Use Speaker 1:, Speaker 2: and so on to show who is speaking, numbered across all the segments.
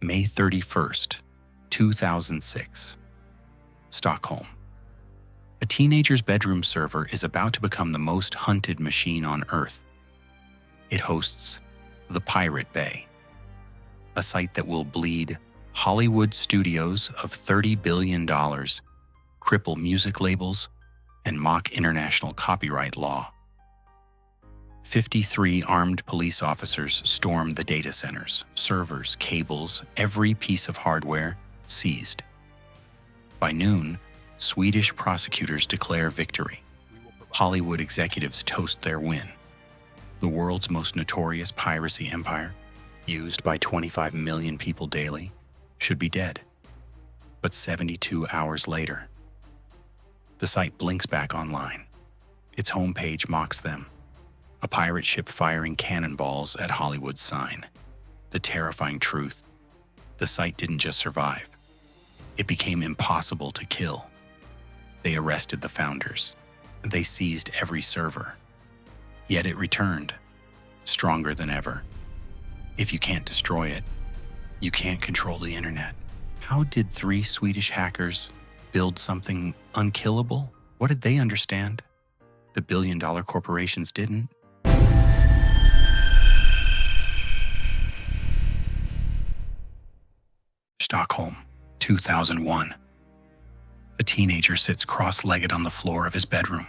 Speaker 1: May 31st, 2006. Stockholm. A teenager's bedroom server is about to become the most hunted machine on Earth. It hosts the Pirate Bay, a site that will bleed Hollywood studios of $30 billion, cripple music labels, and mock international copyright law. 53 armed police officers storm the data centers, servers, cables, every piece of hardware seized. By noon, Swedish prosecutors declare victory. Hollywood executives toast their win. The world's most notorious piracy empire, used by 25 million people daily, should be dead. But 72 hours later, the site blinks back online. Its homepage mocks them. A pirate ship firing cannonballs at Hollywood's sign. The terrifying truth: the site didn't just survive. It became impossible to kill. They arrested the founders. They seized every server. Yet it returned, stronger than ever. If you can't destroy it, you can't control the internet. How did 3 Swedish hackers build something unkillable? What did they understand? The billion-dollar corporations didn't. Stockholm, 2001. A teenager sits cross-legged on the floor of his bedroom.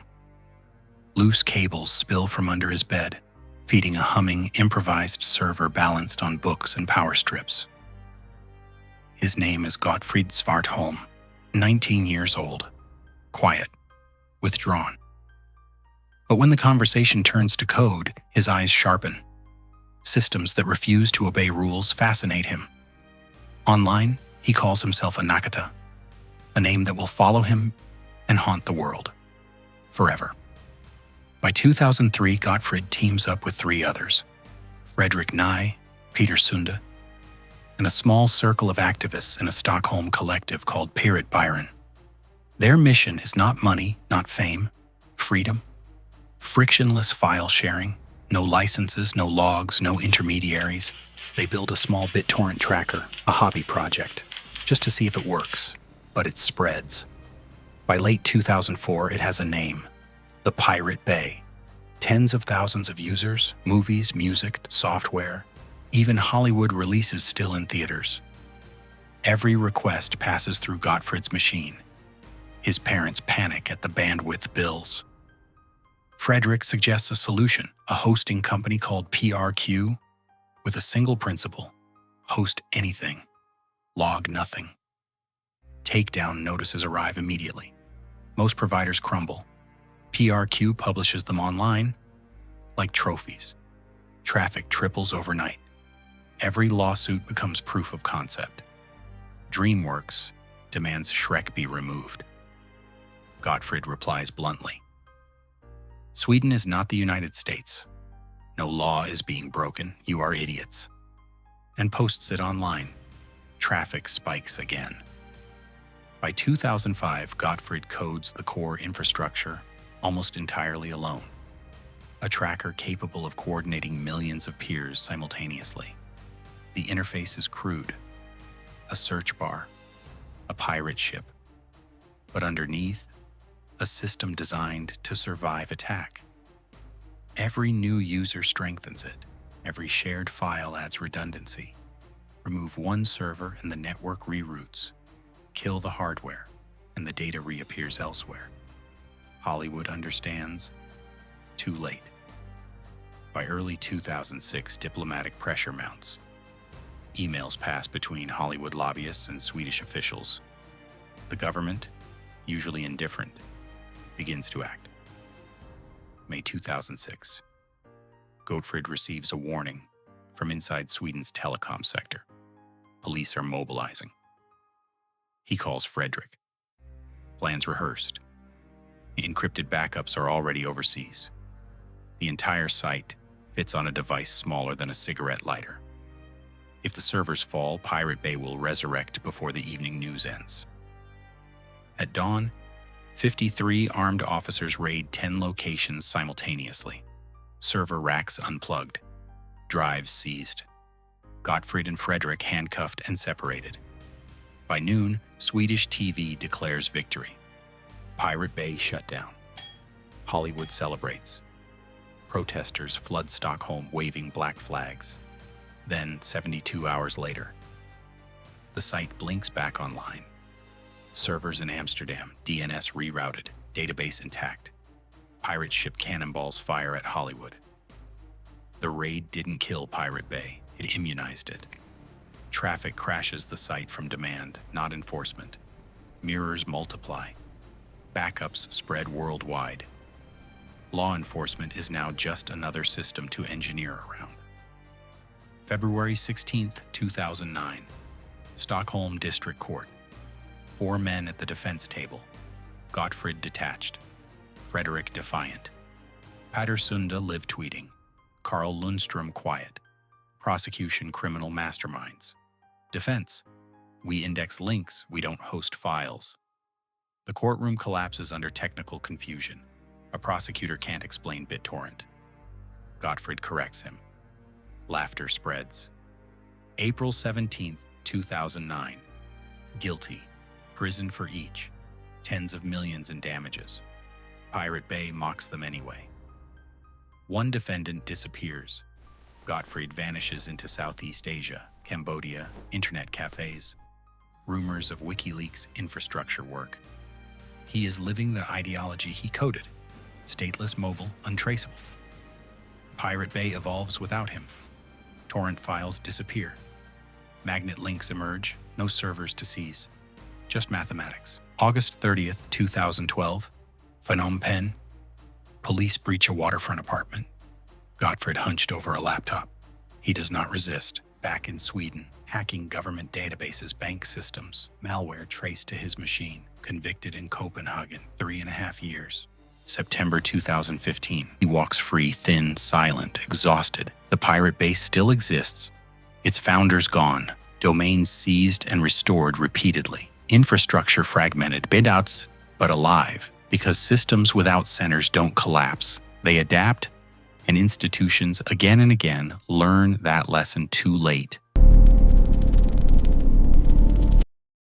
Speaker 1: Loose cables spill from under his bed, feeding a humming, improvised server balanced on books and power strips. His name is Gottfried Svartholm, 19 years old, quiet, withdrawn. But when the conversation turns to code, his eyes sharpen. Systems that refuse to obey rules fascinate him. Online, he calls himself a Nakata, a name that will follow him and haunt the world forever. By 2003, Gottfried teams up with 3 others, Fredrik Nye, Peter Sunde, and a small circle of activists in a Stockholm collective called Pirate Byron. Their mission is not money, not fame, freedom, frictionless file sharing, no licenses, no logs, no intermediaries. They build a small BitTorrent tracker, a hobby project, just to see if it works, but it spreads. By late 2004, it has a name: the Pirate Bay. Tens of thousands of users, movies, music, software, even Hollywood releases still in theaters. Every request passes through Gottfried's machine. His parents panic at the bandwidth bills. Fredrik suggests a solution, a hosting company called PRQ, with a single principle: host anything, log nothing. Takedown notices arrive immediately. Most providers crumble. PRQ publishes them online like trophies. Traffic triples overnight. Every lawsuit becomes proof of concept. DreamWorks demands Shrek be removed. Gottfried replies bluntly: Sweden is not the United States. No law is being broken. You are idiots. And posts it online. Traffic spikes again. By 2005, Gottfried codes the core infrastructure almost entirely alone. A tracker capable of coordinating millions of peers simultaneously. The interface is crude. A search bar. A pirate ship. But underneath, a system designed to survive attack. Every new user strengthens it. Every shared file adds redundancy. Remove one server and the network reroutes. Kill the hardware, and the data reappears elsewhere. Hollywood understands. Too late. By early 2006, diplomatic pressure mounts. Emails pass between Hollywood lobbyists and Swedish officials. The government, usually indifferent, begins to act. May 2006. Gottfried receives a warning from inside Sweden's telecom sector. Police are mobilizing. He calls Fredrik. Plans rehearsed. The encrypted backups are already overseas. The entire site fits on a device smaller than a cigarette lighter. If the servers fall, Pirate Bay will resurrect before the evening news ends. At dawn, 53 armed officers raid 10 locations simultaneously. Server racks unplugged. Drives seized. Gottfried and Frederick handcuffed and separated. By noon, Swedish TV declares victory. Pirate Bay shut down. Hollywood celebrates. Protesters flood Stockholm waving black flags. Then, 72 hours later, the site blinks back online. Servers in Amsterdam, DNS rerouted, database intact. Pirate ship cannonballs fire at Hollywood. The raid didn't kill Pirate Bay, it immunized it. Traffic crashes the site from demand, not enforcement. Mirrors multiply. Backups spread worldwide. Law enforcement is now just another system to engineer around. February 16, 2009. Stockholm District Court. 4 men at the defense table. Gottfried detached. Frederick defiant. Pattersunda live tweeting. Carl Lundstrom quiet. Prosecution criminal masterminds. Defense. We index links, we don't host files. The courtroom collapses under technical confusion. A prosecutor can't explain BitTorrent. Gottfried corrects him. Laughter spreads. April 17, 2009. Guilty. Prison for each. Tens of millions in damages. Pirate Bay mocks them anyway. One defendant disappears. Gottfried vanishes into Southeast Asia, Cambodia, internet cafes. Rumors of WikiLeaks infrastructure work. He is living the ideology he coded. Stateless, mobile, untraceable. Pirate Bay evolves without him. Torrent files disappear. Magnet links emerge, no servers to seize. Just mathematics. August 30th, 2012. Phnom Penh. Police breach a waterfront apartment. Gottfried hunched over a laptop. He does not resist. Back in Sweden, hacking government databases, bank systems, malware traced to his machine. Convicted in Copenhagen, 3.5 years. September 2015. He walks free, thin, silent, exhausted. The Pirate Bay still exists. Its founders gone. Domains seized and restored repeatedly. Infrastructure fragmented. Bidouts, but alive. Because systems without centers don't collapse. They adapt, and institutions again and again learn that lesson too late.